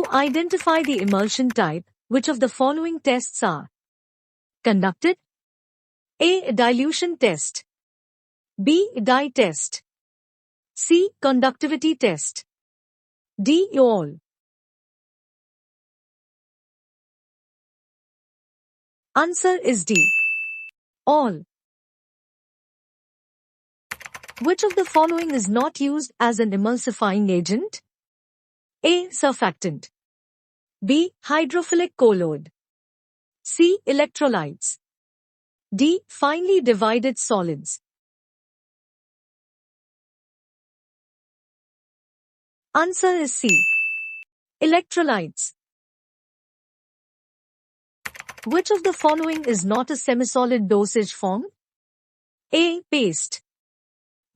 To identify the emulsion type, which of the following tests are conducted? A. Dilution test. B. Dye test. C. Conductivity test. D. All. Answer is D. All. Which of the following is not used as an emulsifying agent? A. Surfactant. B. Hydrophilic colloid. C. Electrolytes. D. Finely divided solids. Answer is C. Electrolytes. Which of the following is not a semisolid dosage form? A. Paste.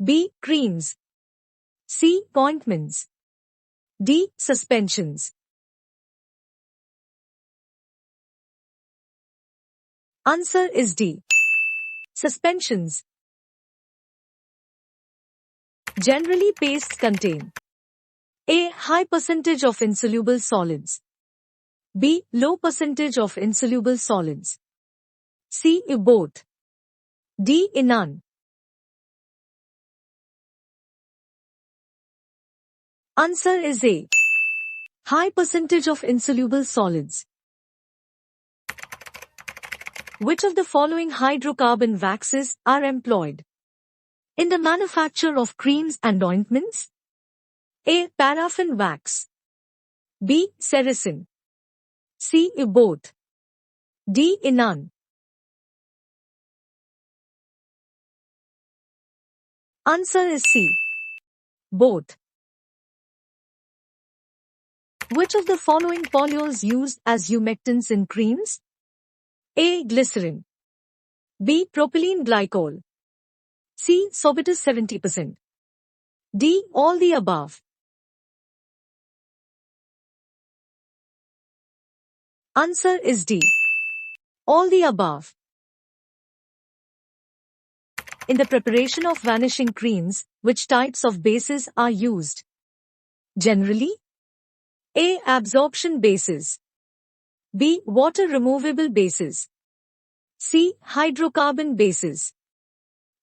B. Creams. C. Ointments. D. Suspensions. Answer is D. Suspensions. Generally, pastes contain A. High percentage of insoluble solids. B. Low percentage of insoluble solids. C. Both. D. None. Answer is A. High percentage of insoluble solids. Which of the following hydrocarbon waxes are employed in the manufacture of creams and ointments? A. Paraffin wax. B. Sericin. C. Both. D. None. Answer is C. Both. Which of the following polyols used as humectants in creams? A. Glycerin. B. Propylene glycol. C. Sorbitol 70%. D. All the above. Answer is D. All the above. In the preparation of vanishing creams, which types of bases are used? Generally, A. Absorption bases. B. Water removable bases. C. Hydrocarbon bases.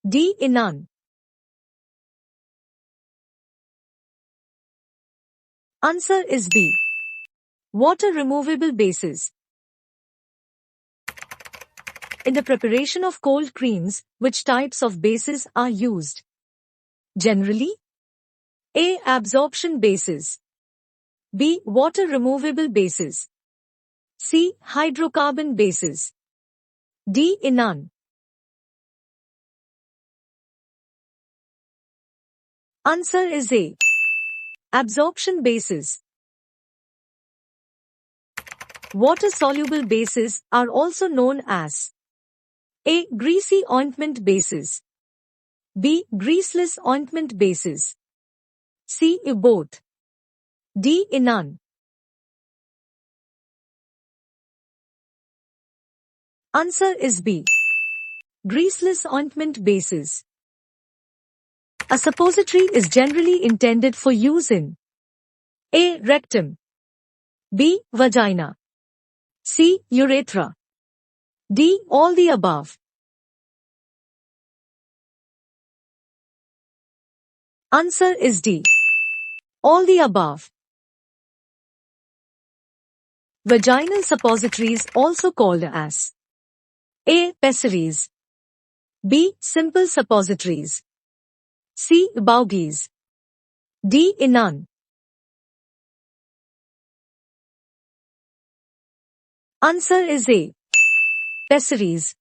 D. None. Answer is B. Water removable bases. In the preparation of cold creams, which types of bases are used? Generally, A. Absorption bases. B. Water removable bases. C. Hydrocarbon bases. D. None. Answer is A. Absorption bases. Water-soluble bases are also known as A. Greasy ointment bases. B. Greaseless ointment bases. C. Both. D. None. Answer is B. Greaseless ointment bases. A suppository is generally intended for use in A. Rectum. B. Vagina. C. Urethra. D. All the above. Answer is D. All the above. Vaginal suppositories, also called as A. Pessaries. B. Simple suppositories. C. Bogies. D. None. Answer is A. Pessaries.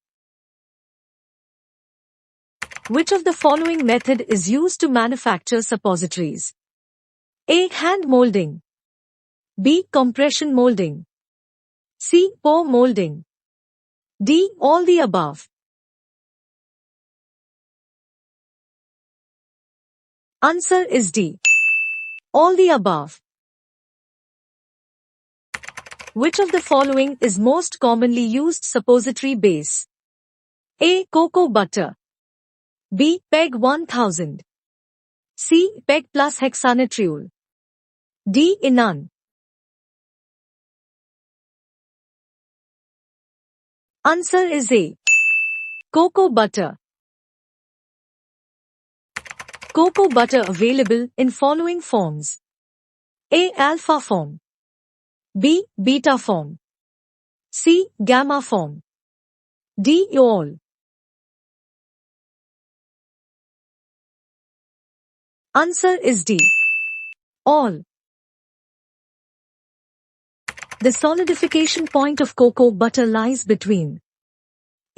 Which of the following method is used to manufacture suppositories? A. Hand molding. B. Compression molding. C. Pour molding. D. All the above. Answer is D. All the above. Which of the following is most commonly used suppository base? A. Cocoa butter. B. PEG 1000. C. PEG plus hexanitriol. D. None. Answer is A. Cocoa butter. Cocoa butter available in following forms. A. Alpha form. B. Beta form. C. Gamma form. D. All. Answer is D. All. The solidification point of cocoa butter lies between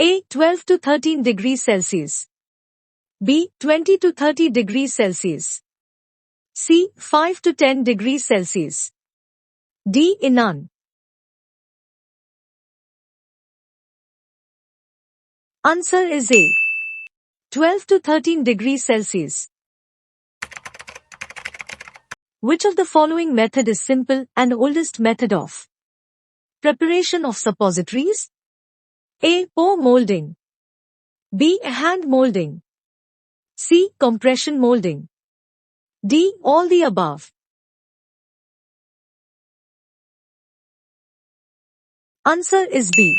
A. 12 to 13 degrees Celsius. B. 20 to 30 degrees Celsius. C. 5 to 10 degrees Celsius. D. In none. Answer is A. 12 to 13 degrees Celsius. Which of the following method is simple and oldest method of preparation of suppositories? A. Pour molding. B. Hand molding. C. Compression molding. D. All the above. Answer is B.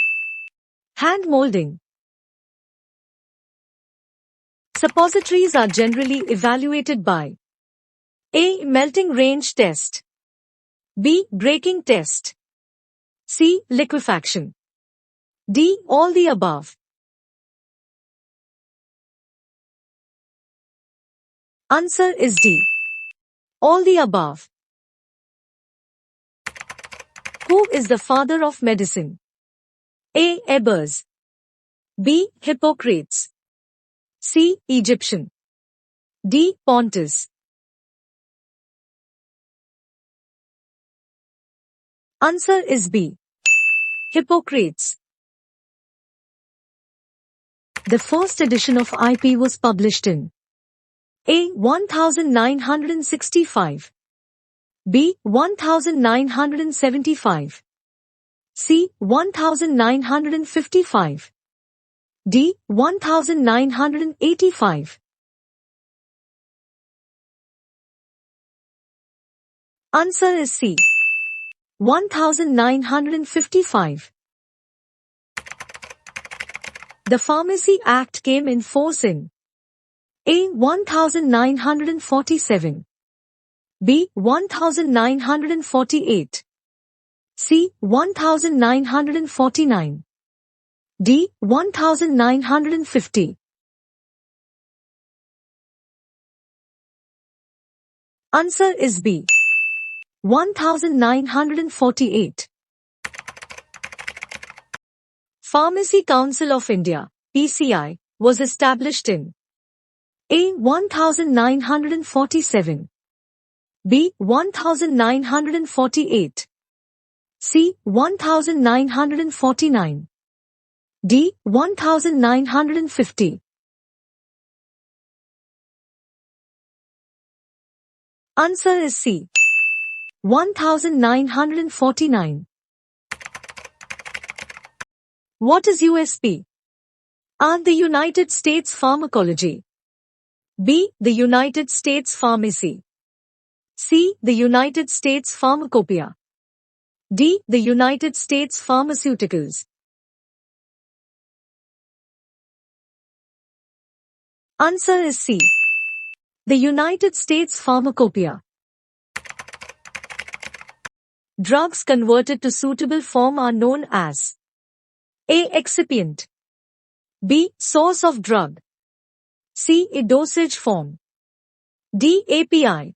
Hand molding. Suppositories are generally evaluated by A. Melting range test. B. Breaking test. C. Liquefaction. D. All the above. Answer is D. All the above. Who is the father of medicine? A. Ebers. B. Hippocrates. C. Egyptian. D. Pontus. Answer is B. Hippocrates. The first edition of IP was published in A. 1965. B. 1975. C. 1955. D. 1985. Answer is C. 1955. The Pharmacy Act came in force in A. 1947. B. 1948. C. 1949. D. 1950. Answer is B. 1948. Pharmacy Council of India, PCI, was established in A. 1947. B. 1948. C. 1949. D. 1950. Answer is C. 1949. What is USP? A. The United States Pharmacology. B. The United States Pharmacy. C. The United States Pharmacopoeia. D. The United States Pharmaceuticals. Answer is C. The United States Pharmacopoeia. Drugs converted to suitable form are known as A. Excipient. B. Source of drug. C. A dosage form. D. API.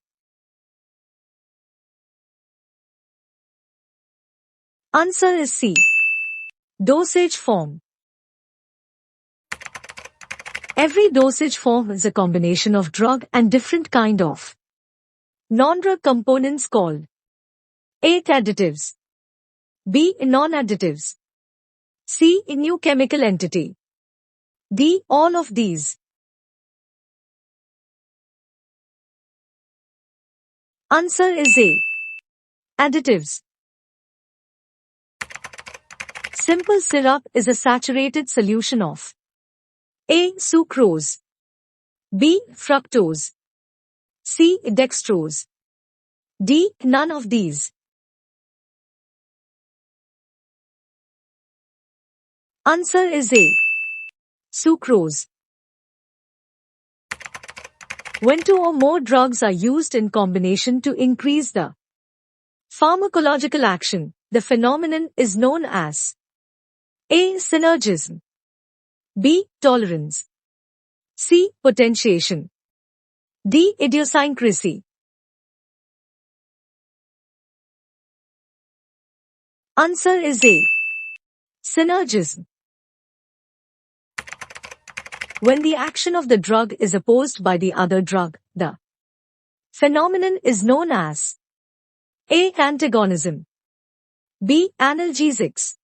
Answer is C. Dosage form. Every dosage form is a combination of drug and different kind of non-drug components called A. Additives. B. Non-additives. C. A new chemical entity. D. All of these. Answer is A. Additives. Simple syrup is a saturated solution of A. Sucrose. B. Fructose. C. Dextrose. D. None of these. Answer is A. Sucrose. When two or more drugs are used in combination to increase the pharmacological action, the phenomenon is known as A. Synergism, B. Tolerance, C. Potentiation, D. Idiosyncrasy. Answer is A. Synergism. When the action of the drug is opposed by the other drug, the phenomenon is known as A. Antagonism, B. Analgesics,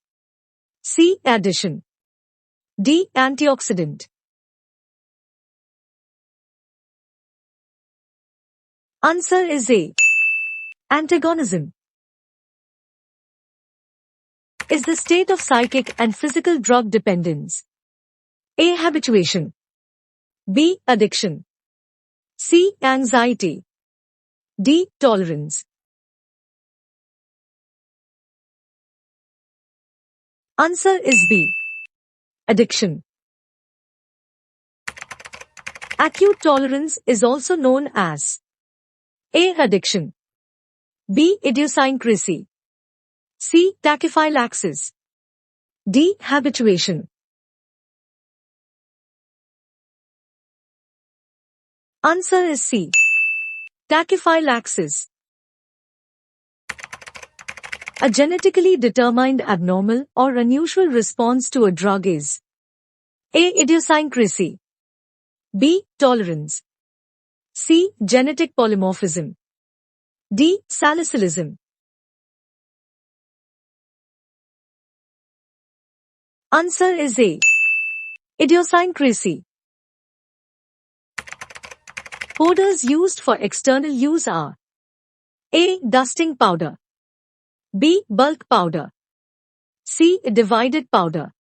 C. Addition, D. Antioxidant. Answer is A. Antagonism. Is the state of psychic and physical drug dependence A. Habituation, B. Addiction, C. Anxiety, D. Tolerance. Answer is B. Addiction. Acute tolerance is also known as A. Addiction, B. Idiosyncrasy, C. Tachyphylaxis, D. Habituation. Answer is C. Tachyphylaxis. A genetically determined abnormal or unusual response to a drug is A. Idiosyncrasy, B. Tolerance, C. Genetic polymorphism, D. Salicylism. Answer is A. Idiosyncrasy. Powders used for external use are A. Dusting powder, B. Bulk powder, C. Divided powder,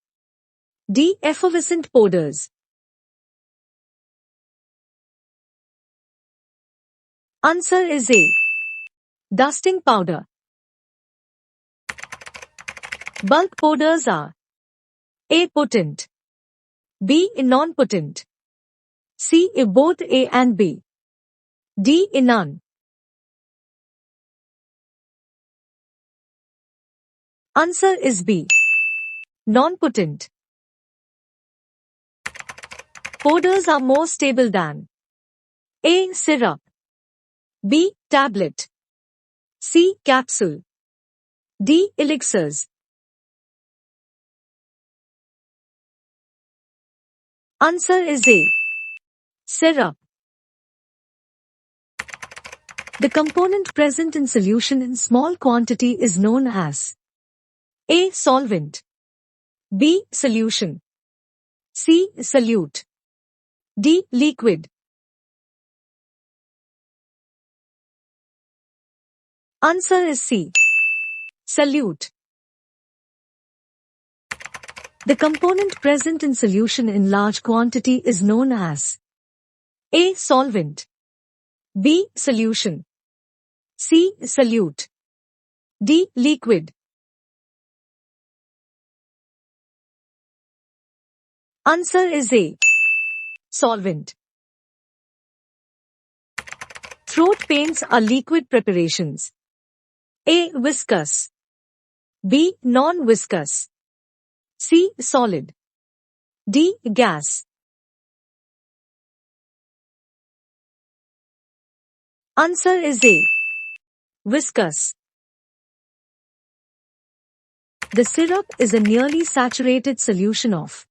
D. Effervescent powders. Answer is A. Dusting powder. Bulk powders are A. Potent, B. Non-potent, C. Both A and B, D. None. Answer is B. Non-potent. Powders are more stable than A. Syrup, B. Tablet, C. Capsule, D. Elixirs. Answer is A. Syrup. The component present in solution in small quantity is known as A. Solvent, B. Solution, C. Solute, D. Liquid. Answer is C. Solute. The component present in solution in large quantity is known as A. Solvent, B. Solution, C. Solute, D. Liquid. Answer is A. Solvent. Throat paints are liquid preparations. A. Viscous, B. Non-viscous, C. Solid, D. Gas. Answer is A. Viscous. The syrup is a nearly saturated solution of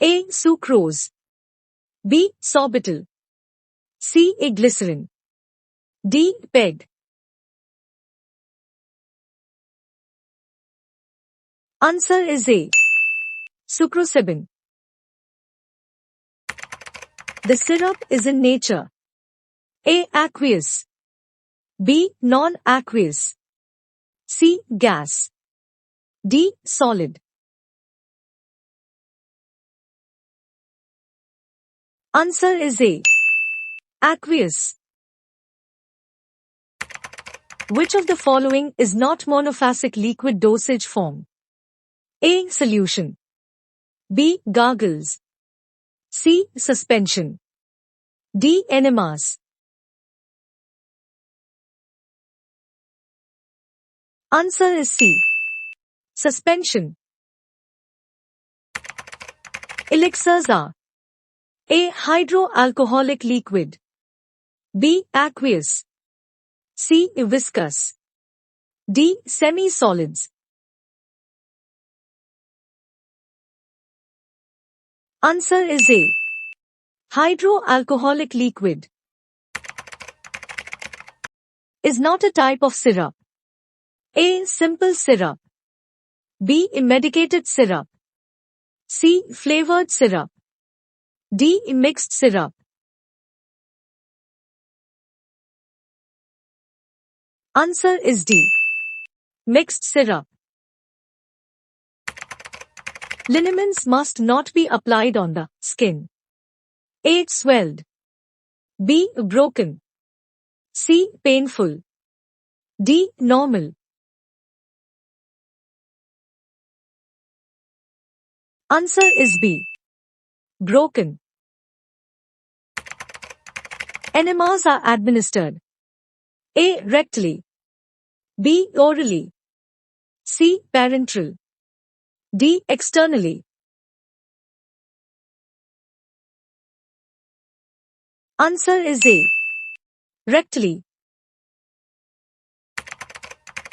A. Sucrose, B. Sorbitol, C. Glycerin, D. PEG. Answer is A. Sucrosebin. The syrup is in nature A. Aqueous, B. Non-aqueous, C. Gas, D. Solid. Answer is A. Aqueous. Which of the following is not monophasic liquid dosage form? A. Solution, B. Gargles. C. Suspension. D. Enemas. Answer is C. Suspension. Elixirs are A. Hydroalcoholic liquid. B. Aqueous. C. Viscous. D. Semi-solids. Answer is A. Hydroalcoholic liquid is not a type of syrup. A. Simple syrup. B. Medicated syrup. C. Flavored syrup. D. Mixed syrup. Answer is D. Mixed syrup. Liniments must not be applied on the skin. A. Swelled. B. Broken. C. Painful. D. Normal. Answer is B. Broken. Enemas are administered A. Rectally. B. Orally. C. Parenteral. D. Externally. Answer is A. Rectally.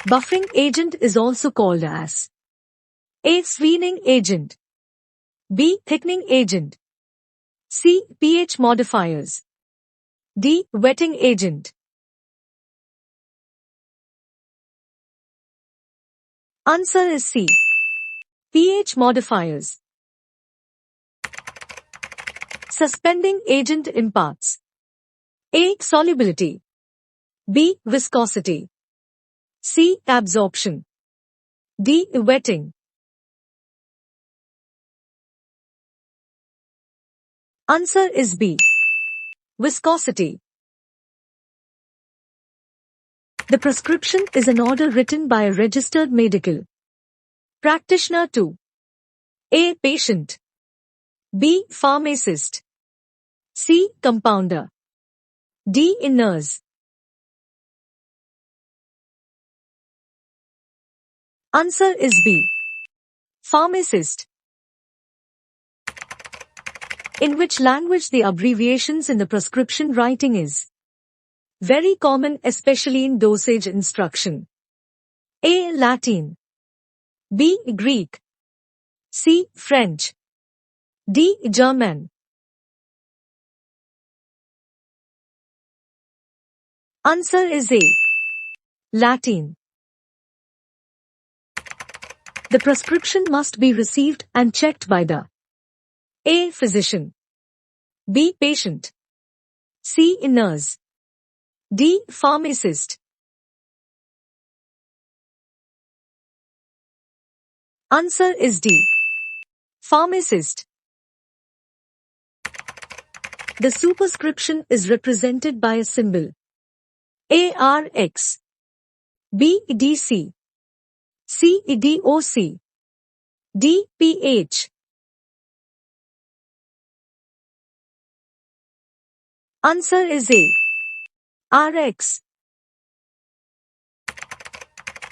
Buffering agent is also called as A. Sweetening agent. B. Thickening agent. C. pH modifiers. D. Wetting agent. Answer is C. pH modifiers. Suspending agent imparts A. Solubility. B. Viscosity. C. Absorption. D. Wetting. Answer is B. Viscosity. The prescription is an order written by a registered medical practitioner to A. Patient. B. Pharmacist. C. Compounder. D. Nurse. Answer is B. Pharmacist. In which language the abbreviations in the prescription writing is very common, especially in dosage instruction. A. Latin. B. Greek. C. French. D. German. Answer is A. Latin. The prescription must be received and checked by the A. Physician. B. Patient. C. Nurse. D. Pharmacist. Answer is D. Pharmacist. The superscription is represented by a symbol A. RX. B. DC. C. DOC. D. PH. Answer is A. RX.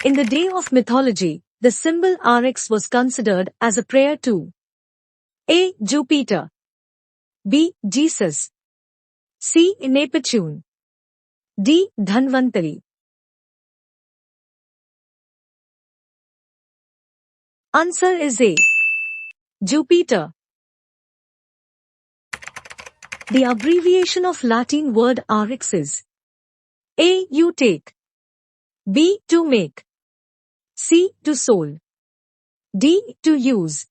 In the day of mythology, the symbol RX was considered as a prayer to A. Jupiter. B. Jesus. C. Neptune. D. Dhanvantari. Answer is A. Jupiter. The abbreviation of Latin word RX is A. You take. B. To make. C. To sold. D. To use.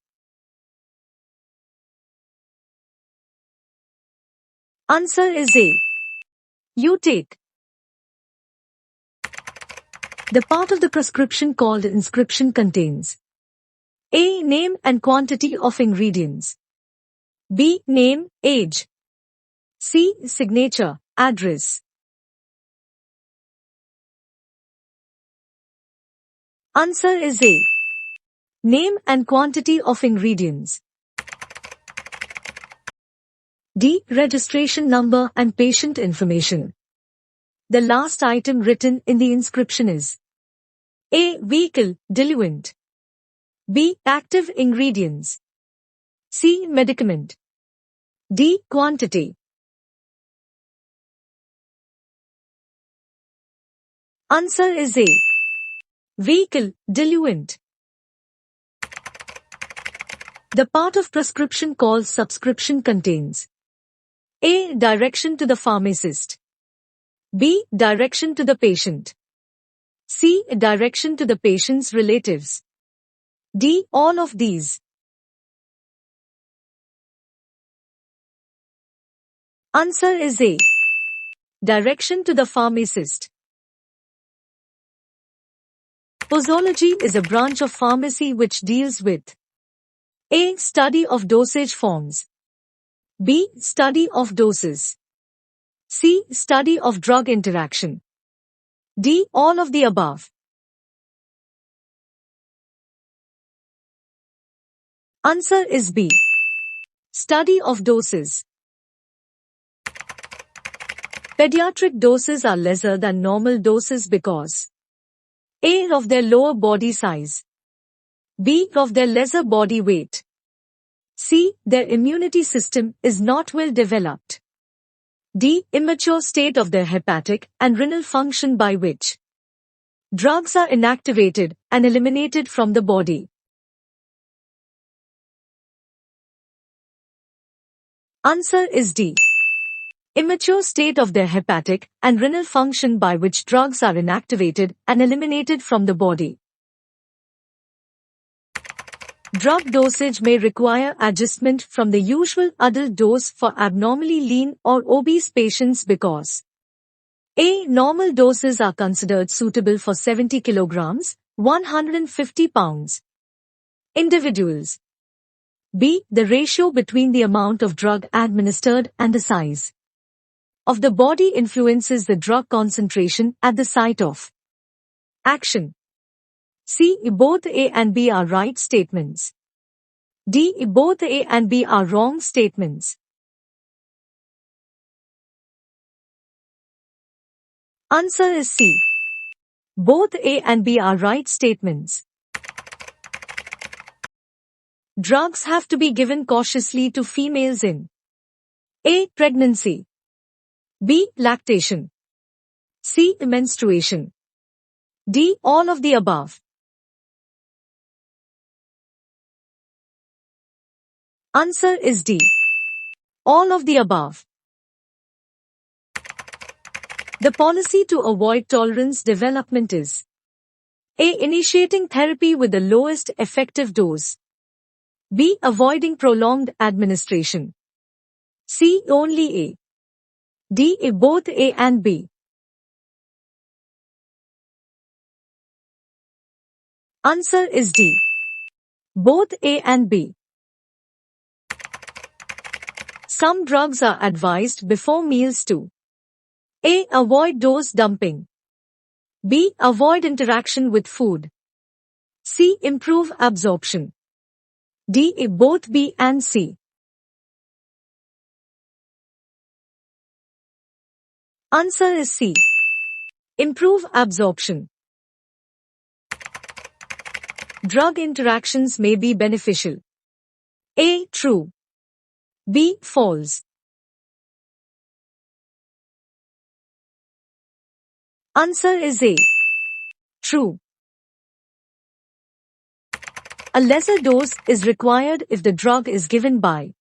Answer is A. You take. The part of the prescription called inscription contains A. Name and quantity of ingredients. B. Name, age. C. Signature, address. Answer is A. Name and quantity of ingredients. D. Registration number and patient information. The last item written in the inscription is A. Vehicle, diluent. B. Active ingredients. C. Medicament. D. Quantity. Answer is A. Vehicle, diluent. The part of prescription called subscription contains A. Direction to the pharmacist. B. Direction to the patient. C. Direction to the patient's relatives. D. All of these. Answer is A. Direction to the pharmacist. Posology is a branch of pharmacy which deals with A. Study of dosage forms. B. Study of doses. C. Study of drug interaction. D. All of the above. Answer is B. Study of doses. Pediatric doses are lesser than normal doses because A. Of their lower body size. B. Of their lesser body weight. C. Their immunity system is not well developed. D. Immature state of their hepatic and renal function by which drugs are inactivated and eliminated from the body. Answer is D. Immature state of their hepatic and renal function by which drugs are inactivated and eliminated from the body. Drug dosage may require adjustment from the usual adult dose for abnormally lean or obese patients because A. Normal doses are considered suitable for 70 kilograms, 150 pounds individuals. B. The ratio between the amount of drug administered and the size of the body influences the drug concentration at the site of action. C. Both A and B are right statements. D. Both A and B are wrong statements. Answer is C. Both A and B are right statements. Drugs have to be given cautiously to females in A. Pregnancy. B. Lactation. C. Menstruation. D. All of the above. Answer is D. All of the above. The policy to avoid tolerance development is A. Initiating therapy with the lowest effective dose. B. Avoiding prolonged administration. C. Only A. D. Both A and B. Answer is D. Both A and B. Some drugs are advised before meals to A. Avoid dose dumping. B. Avoid interaction with food. C. Improve absorption. D. Both B and C. Answer is C. Improve absorption. Drug interactions may be beneficial. A. True. B. False. Answer is A. True. A lesser dose is required if the drug is given by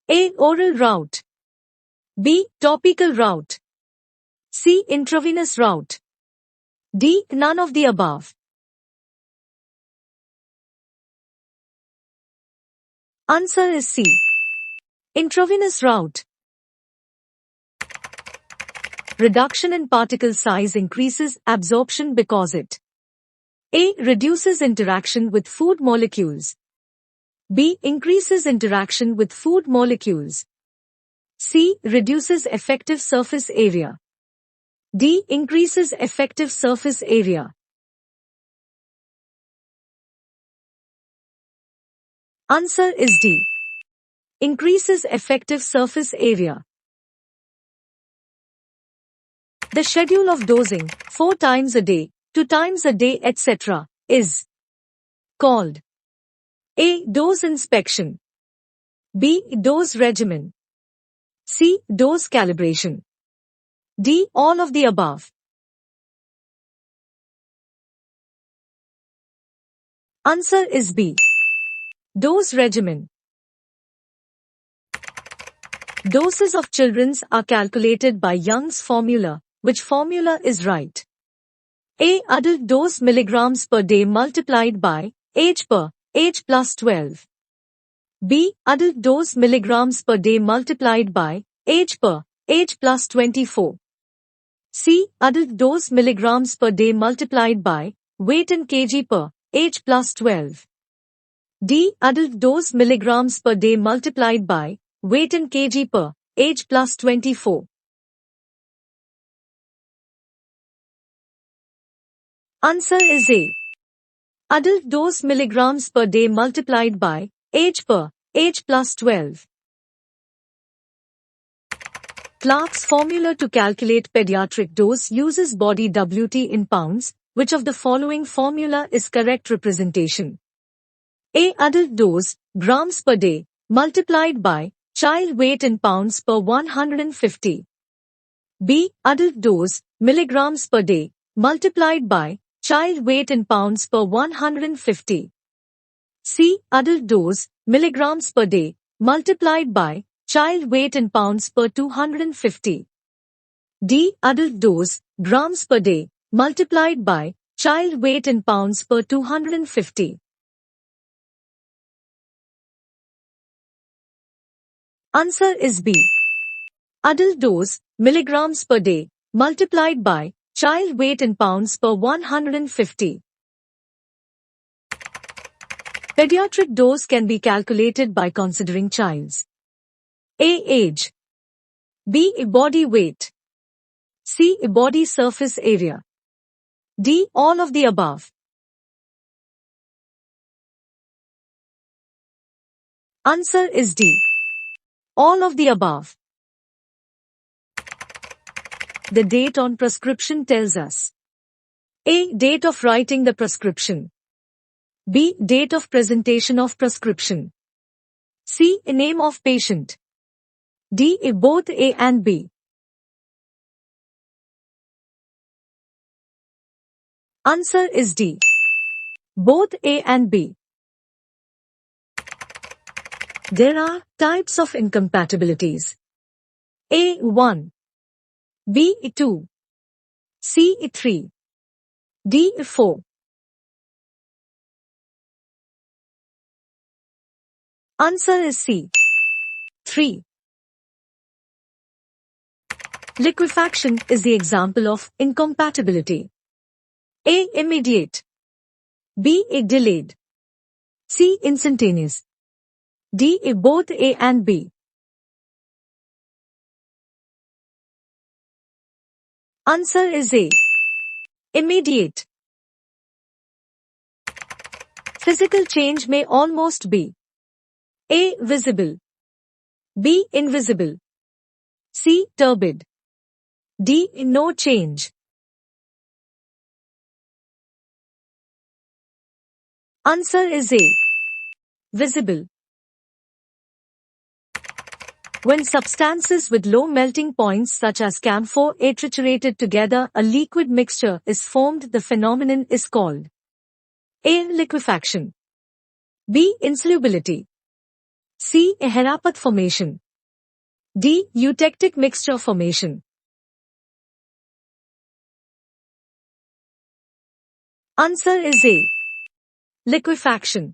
A. Oral route. B. Topical route. C. Intravenous route. D. None of the above. Answer is C. Intravenous route. Reduction in particle size increases absorption because it A. Reduces interaction with food molecules. B. Increases interaction with food molecules. C. Reduces effective surface area. D. Increases effective surface area. Answer is D. increases effective surface area. The schedule of dosing, 4 times a day, 2 times a day, etc., is called A. Dose inspection, B. Dose regimen, C. Dose calibration, D. All of the above. Answer is B. Dose regimen. Doses of children's are calculated by Young's formula. Which formula is right? A. Adult dose milligrams per day multiplied by age per age plus 12. B. Adult dose milligrams per day multiplied by age per age plus 24. C. Adult dose milligrams per day multiplied by weight in kg per age plus 12. D. Adult dose milligrams per day multiplied by weight in kg per age plus 24. Answer is A. Adult dose milligrams per day multiplied by age per age plus 12. Clark's formula to calculate pediatric dose uses body WT in pounds. Which of the following formula is correct representation? A. Adult dose, grams per day, multiplied by child weight in pounds per 150. B. Adult dose, milligrams per day, multiplied by child weight in pounds per 150. C. Adult dose, milligrams per day, multiplied by child weight in pounds per 250. D. Adult dose, grams per day, multiplied by child weight in pounds per 250. Answer is B. Adult dose, milligrams per day, multiplied by child weight in pounds per 150. Pediatric dose can be calculated by considering child's A. Age, B. Body weight, C. Body surface area, D. All of the above. Answer is D. All of the above. The date on prescription tells us A. Date of writing the prescription, B. Date of presentation of prescription, C. Name of patient, D. Both A and B. Answer is D. Both A and B. There are types of incompatibilities. A1, B2, C3, D4. Answer is C. 3. Liquefaction is the example of incompatibility. A. Immediate, B. Delayed, C. Instantaneous, D. Both A and B. Answer is A. Immediate. Physical change may almost be A. Visible, B. Invisible, C. Turbid, D. No change. Answer is A. Visible. When substances with low melting points such as camphor are triturated together, a liquid mixture is formed. The phenomenon is called A. Liquefaction, B. Insolubility, C. Herapath formation, D. Eutectic mixture formation. Answer is A. Liquefaction.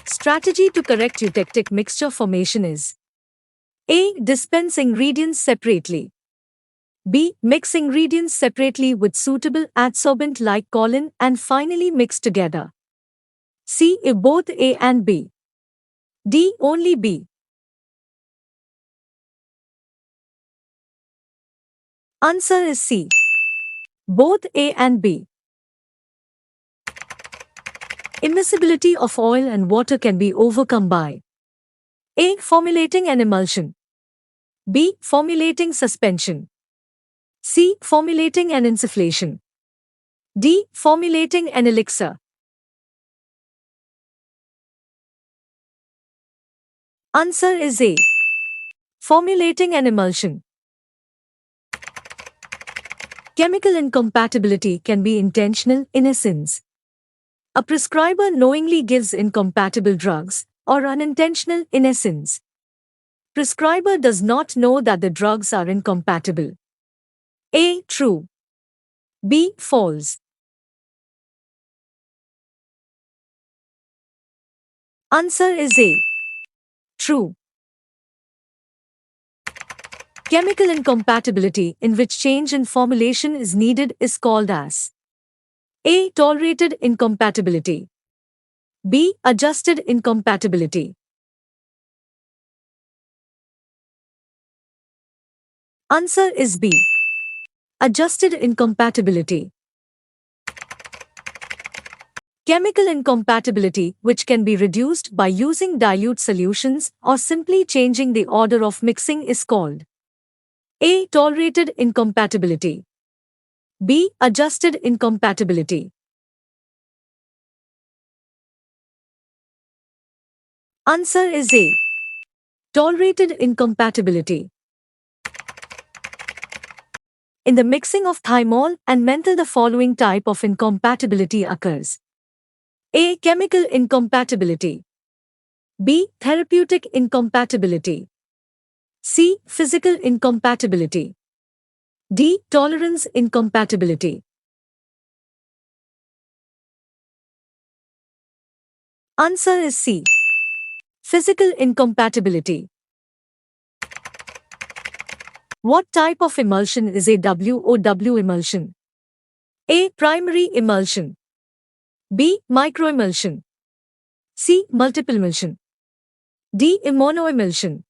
Strategy to correct eutectic mixture formation is A. Dispense ingredients separately, B. Mix ingredients separately with suitable adsorbent like choline and finally mix together, C. Both A and B, D. Only B. Answer is C. Both A and B. Immiscibility of oil and water can be overcome by A. Formulating an emulsion. B. Formulating suspension. C. Formulating an insufflation. D. Formulating an elixir. Answer is A. Formulating an emulsion. Chemical incompatibility can be intentional in essence. A prescriber knowingly gives incompatible drugs, or unintentional in essence. Prescriber does not know that the drugs are incompatible. A. True. B. False. Answer is A. True. Chemical incompatibility in which change in formulation is needed is called as A. Tolerated incompatibility. B. Adjusted incompatibility. Answer is B. Adjusted incompatibility. Chemical incompatibility which can be reduced by using dilute solutions or simply changing the order of mixing is called A. Tolerated incompatibility. B. Adjusted incompatibility. Answer is A. Tolerated incompatibility. In the mixing of thymol and menthol, the following type of incompatibility occurs. A. Chemical incompatibility. B. Therapeutic incompatibility. C. Physical incompatibility. D. Tolerance incompatibility. Answer is C. Physical incompatibility. What type of emulsion is a WOW emulsion? A. Primary emulsion. B. Microemulsion. C. Multiple emulsion. D. Monoemulsion.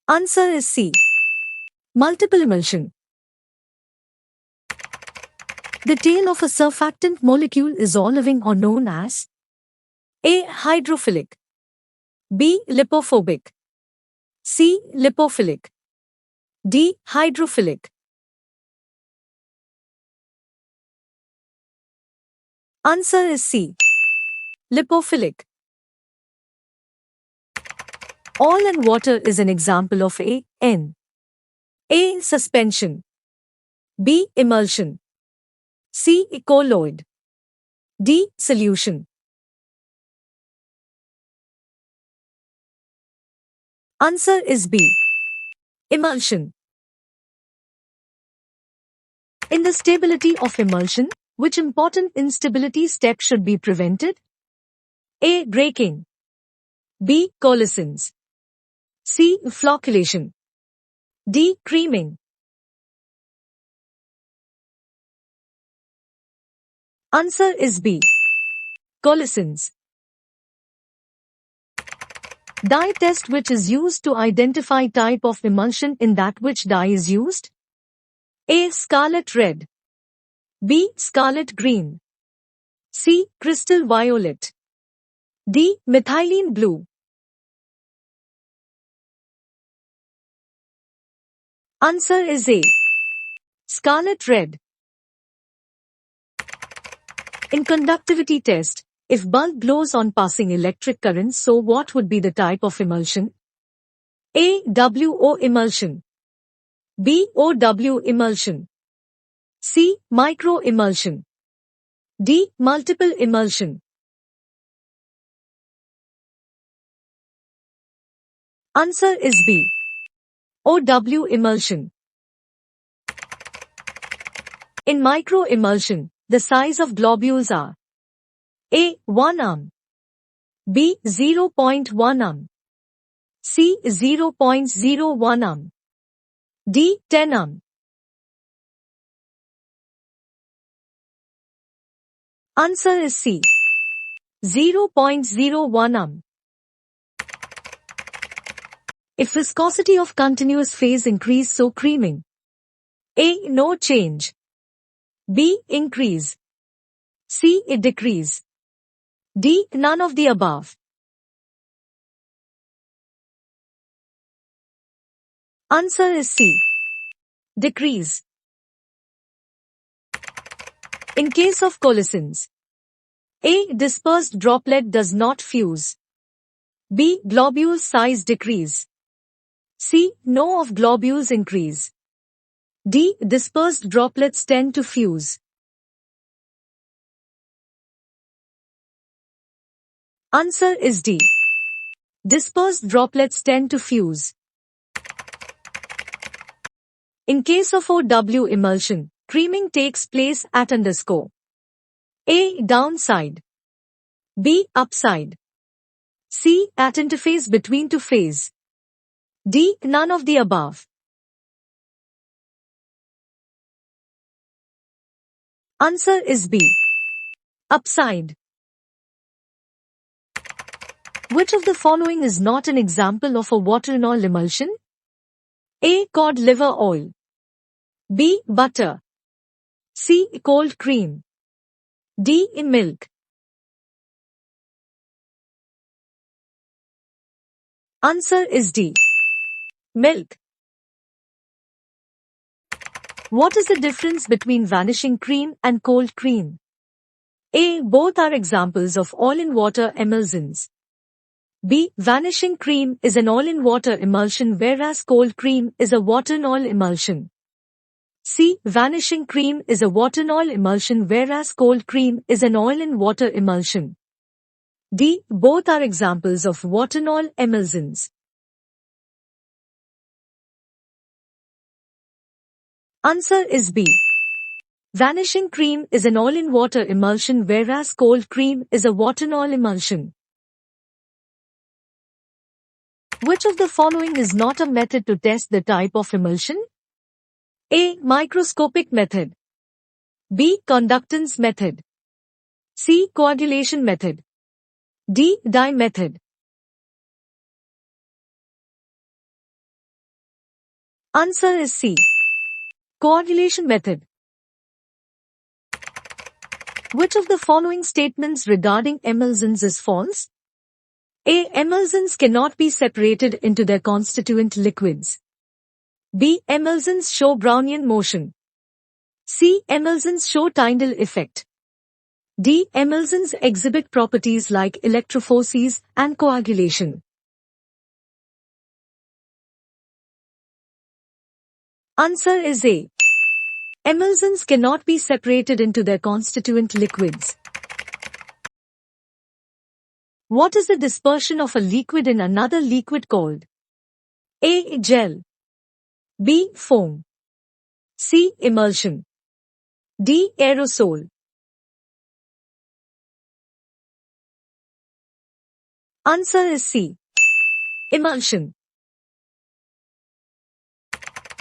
Answer is C. Multiple emulsion. The tail of a surfactant molecule is all living or known as A. Hydrophilic. B. Lipophobic. C. Lipophilic. D. Hydrophilic. Answer is C. Lipophilic. Oil and water is an example of A. Suspension. B. Emulsion. C. Colloid. D. Solution. Answer is B. Emulsion. In the stability of emulsion, which important instability step should be prevented? A. Breaking. B. Coalescence. C. Flocculation. D. Creaming. Answer is B. Coalescence. Dye test which is used to identify type of emulsion in that which dye is used? A. Scarlet red. B. Scarlet green. C. Crystal violet. D. Methylene blue. Answer is A. Scarlet red. In conductivity test, if bulb glows on passing electric current, so what would be the type of emulsion? A. WO emulsion. B. OW emulsion. C. Micro emulsion. D. Multiple emulsion. Answer is B. OW emulsion. In micro emulsion, the size of globules are A. 1 arm. B. 0.1 arm. C. 0.01 arm. D. 10 arm. Answer is C. 0.01 arm. If viscosity of continuous phase increase, so creaming. A. No change. B. Increase. C. Decrease. D. None of the above. Answer is C. Decrease. In case of coalescence, A. Dispersed droplet does not fuse. B. Globule size decrease. C. No of globules increase. D. Dispersed droplets tend to fuse. Answer is D. Dispersed droplets tend to fuse. In case of OW emulsion, creaming takes place at underscore A. Downside. B. Upside. C. At interface between two phase. D. None of the above. Answer is B. Upside. Which of the following is not an example of a water-enol emulsion? A. Cod liver oil. B. Butter. C. Cold cream. D. Milk. Answer is D. Milk. What is the difference between vanishing cream and cold cream? A. Both are examples of oil-in-water emulsions. B. Vanishing cream is an oil-in-water emulsion whereas cold cream is a water-in-oil emulsion. C. Vanishing cream is a water-in-oil emulsion whereas cold cream is an oil-in-water emulsion. D. Both are examples of water-in-oil emulsions. Answer is B. Vanishing cream is an oil-in-water emulsion whereas cold cream is a water-in-oil emulsion. Which of the following is not a method to test the type of emulsion? A. Microscopic method. B. Conductance method. C. Coagulation method. D. Dye method. Answer is C. Coagulation method. Which of the following statements regarding emulsions is false? A. Emulsions cannot be separated into their constituent liquids. B. Emulsions show Brownian motion. C. Emulsions show Tyndall effect. D. Emulsions exhibit properties like electrophoresis and coagulation. Answer is A. Emulsions cannot be separated into their constituent liquids. What is the dispersion of a liquid in another liquid called? A. Gel. B. Foam. C. Emulsion. D. Aerosol. Answer is C. Emulsion.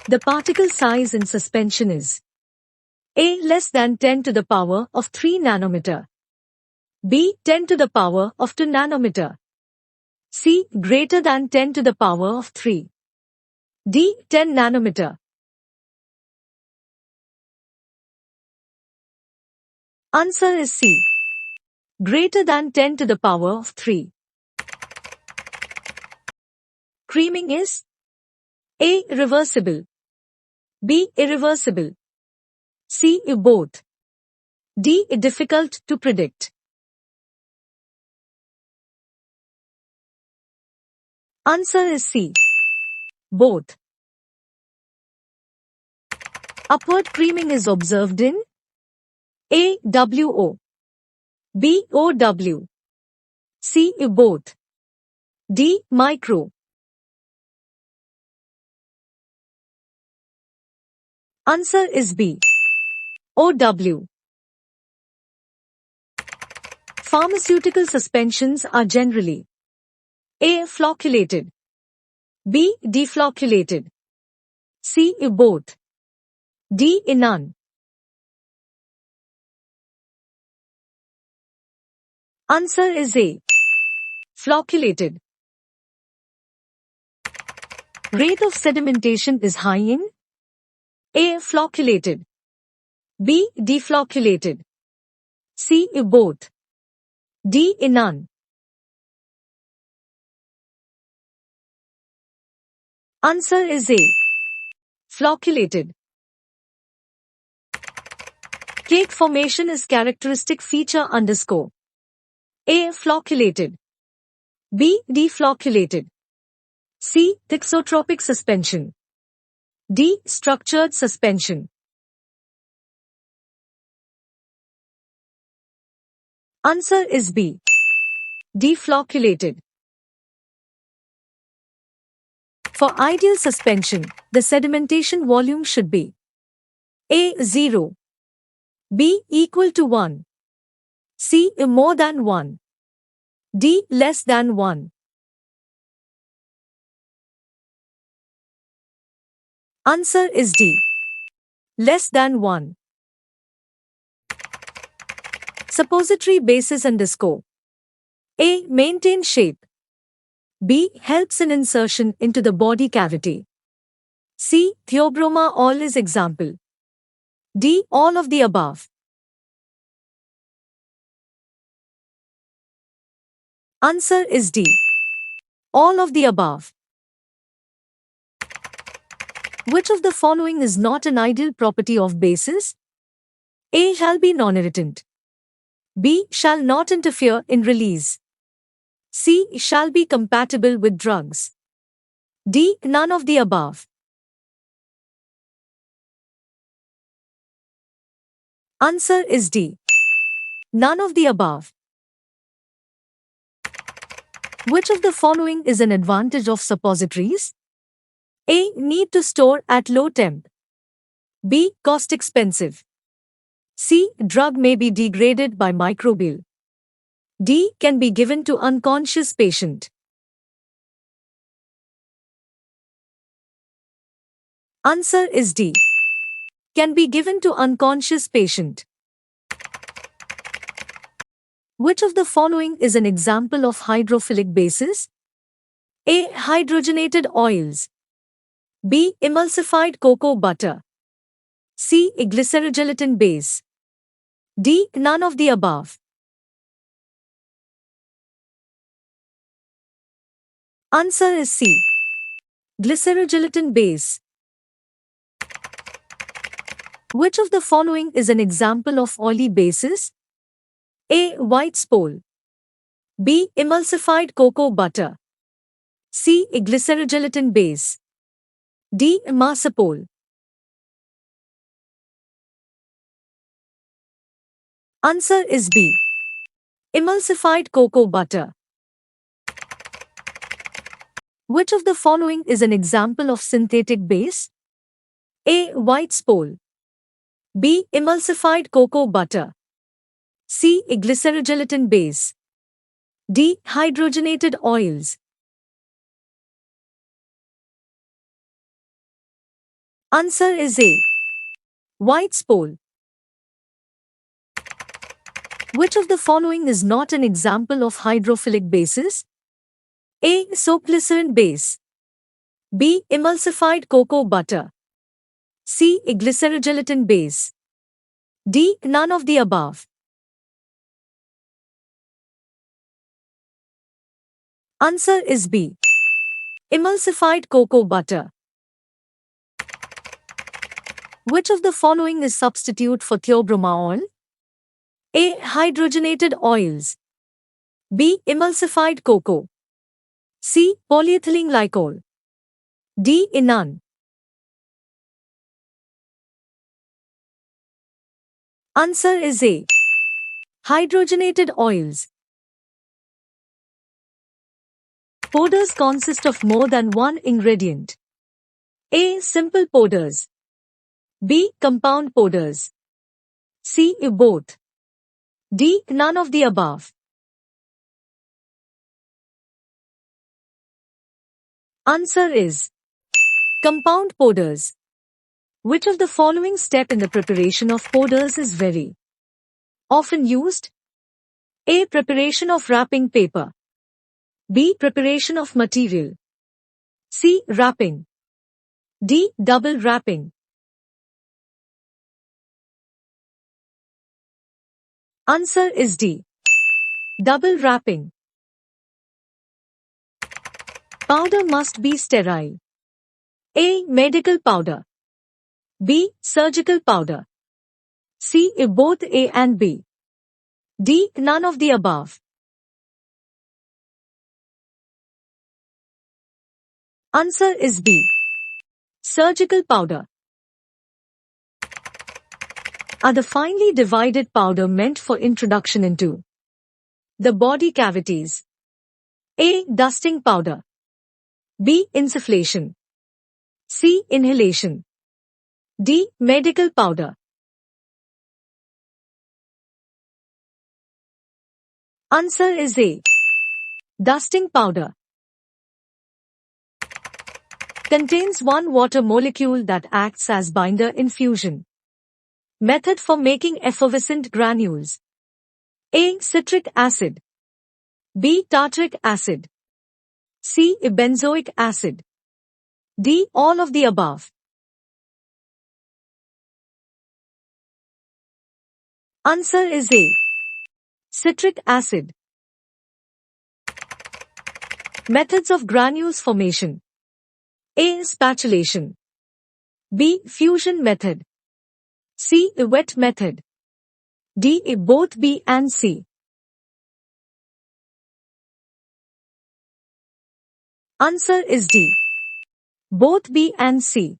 The particle size in suspension is A. Less than 10 to the power of 3 nanometer. B. 10 to the power of 2 nanometer. C. Greater than 10 to the power of 3. D. 10 nanometer. Answer is C. Greater than 10 to the power of 3. Creaming is A. Reversible. B. Irreversible. C. Both. D. Difficult to predict. Answer is C. Both. Upward creaming is observed in A. WO. B. OW. C. Both. D. Micro. Answer is B. OW. Pharmaceutical suspensions are generally A. Flocculated. B. Deflocculated. C. Both. D. None. Answer is A. Flocculated. Rate of sedimentation is high in A. Flocculated. B. Deflocculated. C. Both. D. None. Answer is A. Flocculated. Cake formation is characteristic feature underscore. A. Flocculated. B. Deflocculated. C. Thixotropic suspension. D. Structured suspension. Answer is B. Deflocculated. For ideal suspension, the sedimentation volume should be A. 0. B. Equal to 1. C. More than 1. D. Less than 1. Answer is D. Less than 1. Suppository basis underscore. A. Maintain shape. B. Helps in insertion into the body cavity. C. Theobroma all is example. D. All of the above. Answer is D. All of the above. Which of the following is not an ideal property of bases? A. Shall be non-irritant. B. Shall not interfere in release. C. Shall be compatible with drugs. D. None of the above. Answer is D. None of the above. Which of the following is an advantage of suppositories? A. Need to store at low temp. B. Cost expensive. C. Drug may be degraded by microbial. D. Can be given to unconscious patient. Answer is D. Can be given to unconscious patient. Which of the following is an example of hydrophilic bases? A. Hydrogenated oils. B. Emulsified cocoa butter. C. Glycerogelatin base. D. None of the above. Answer is C. Glycerogelatin base. Which of the following is an example of oily bases? A. White spole. B. Emulsified cocoa butter. C. Glycerogelatin base. D. Marcepole. Answer is B. Emulsified cocoa butter. Which of the following is an example of synthetic base? A. White spole. B. Emulsified cocoa butter. C. Glycerogelatin base. D. Hydrogenated oils. Answer is A. White spole. Which of the following is not an example of hydrophilic bases? A. Soapglycerin base. B. Emulsified cocoa butter. C. Glycerogelatin base. D. None of the above. Answer is B. Emulsified cocoa butter. Which of the following is substitute for theobroma oil? A. Hydrogenated oils. B. Emulsified cocoa. C. Polyethylene glycol. D. None. Answer is A. Hydrogenated oils. Powders consist of more than one ingredient. A. Simple powders. B. Compound powders. C. Both. D. None of the above. Answer is compound powders. Which of the following step in the preparation of powders is very often used? A. Preparation of wrapping paper. B. Preparation of material. C. Wrapping. D. Double wrapping. Answer is D. Double wrapping. Powder must be sterile. A. Medical powder. B. Surgical powder. C. Both A and B. D. None of the above. Answer is B. Surgical powder. Are the finely divided powder meant for introduction into the body cavities? A. Dusting powder. B. Insufflation. C. Inhalation. D. Medical powder. Answer is A. Dusting powder. Contains one water molecule that acts as binder in fusion. Method for making effervescent granules. A. Citric acid. B. Tartaric acid. C. Benzoic acid. D. All of the above. Answer is A. Citric acid. Methods of granules formation. A. Spatulation. B. Fusion method. C. Wet method. D. Both B and C. Answer is D. Both B and C.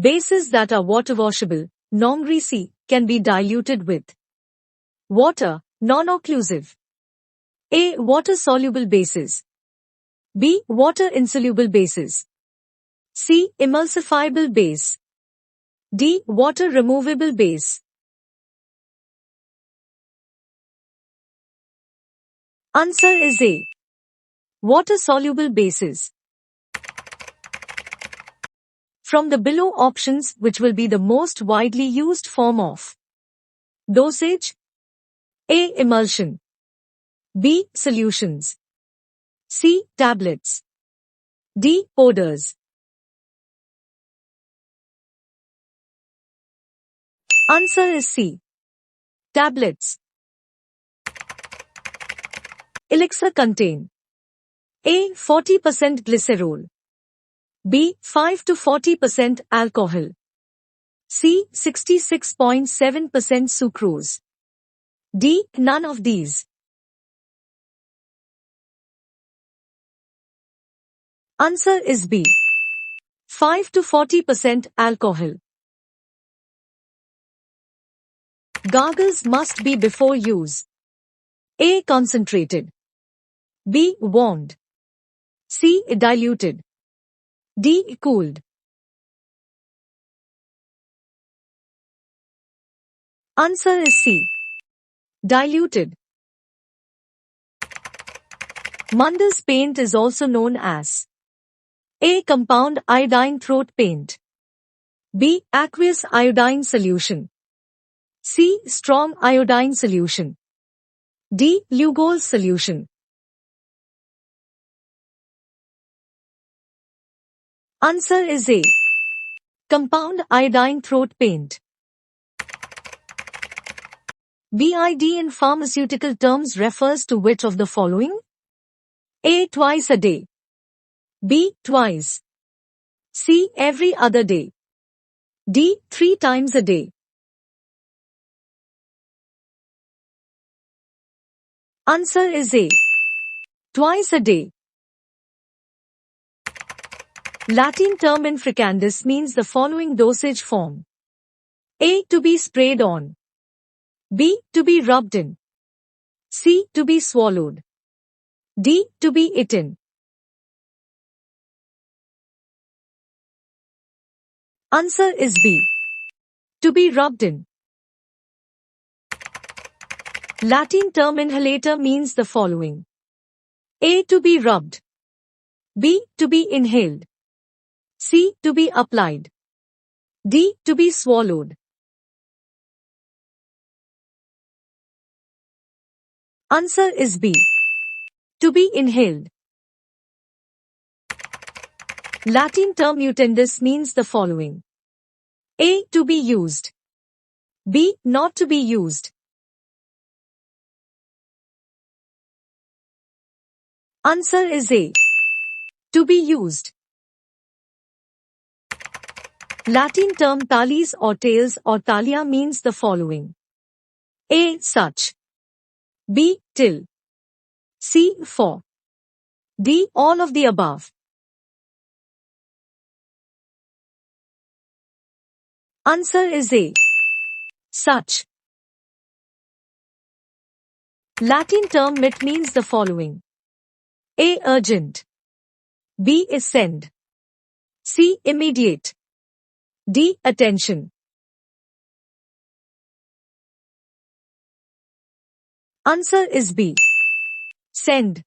Bases that are water-washable, non-greasy, can be diluted with water, non-occlusive. A. Water-soluble bases. B. Water-insoluble bases. C. Emulsifiable base. D. Water-removable base. Answer is A. Water-soluble bases. From the below options, which will be the most widely used form of dosage? A. Emulsion. B. Solutions. C. Tablets. D. Powders. Answer is C. Tablets. Elixir contain A. 40% glycerol. B. 5 to 40% alcohol. C. 66.7% sucrose. D. None of these. Answer is B. 5 to 40% alcohol. Gargles must be before use. A. Concentrated. B. Warmed. C. Diluted. D. Cooled. Answer is C. Diluted. Munder's paint is also known as A. Compound iodine throat paint. B. Aqueous iodine solution. C. Strong iodine solution. D. Lugol solution. Answer is A. Compound iodine throat paint. BID in pharmaceutical terms refers to which of the following? A. Twice a day. B. Twice. C. Every other day. D. 3 times a day. Answer is A. Twice a day. Latin term infracandis means the following dosage form. A. To be sprayed on. B. To be rubbed in. C. To be swallowed. D. To be eaten. Answer is B. To be rubbed in. Latin term inhalator means the following. A. To be rubbed. B. To be inhaled. C. To be applied. D. To be swallowed. Answer is B. To be inhaled. Latin term utendis means the following. A. To be used. B. Not to be used. Answer is A. To be used. Latin term thalis or tails or thalia means the following. A. Such. B. Till. C. For. D. All of the above. Answer is A. Such. Latin term mit means the following. A. Urgent. B. Is send. C. Immediate. D. Attention. Answer is B. Send.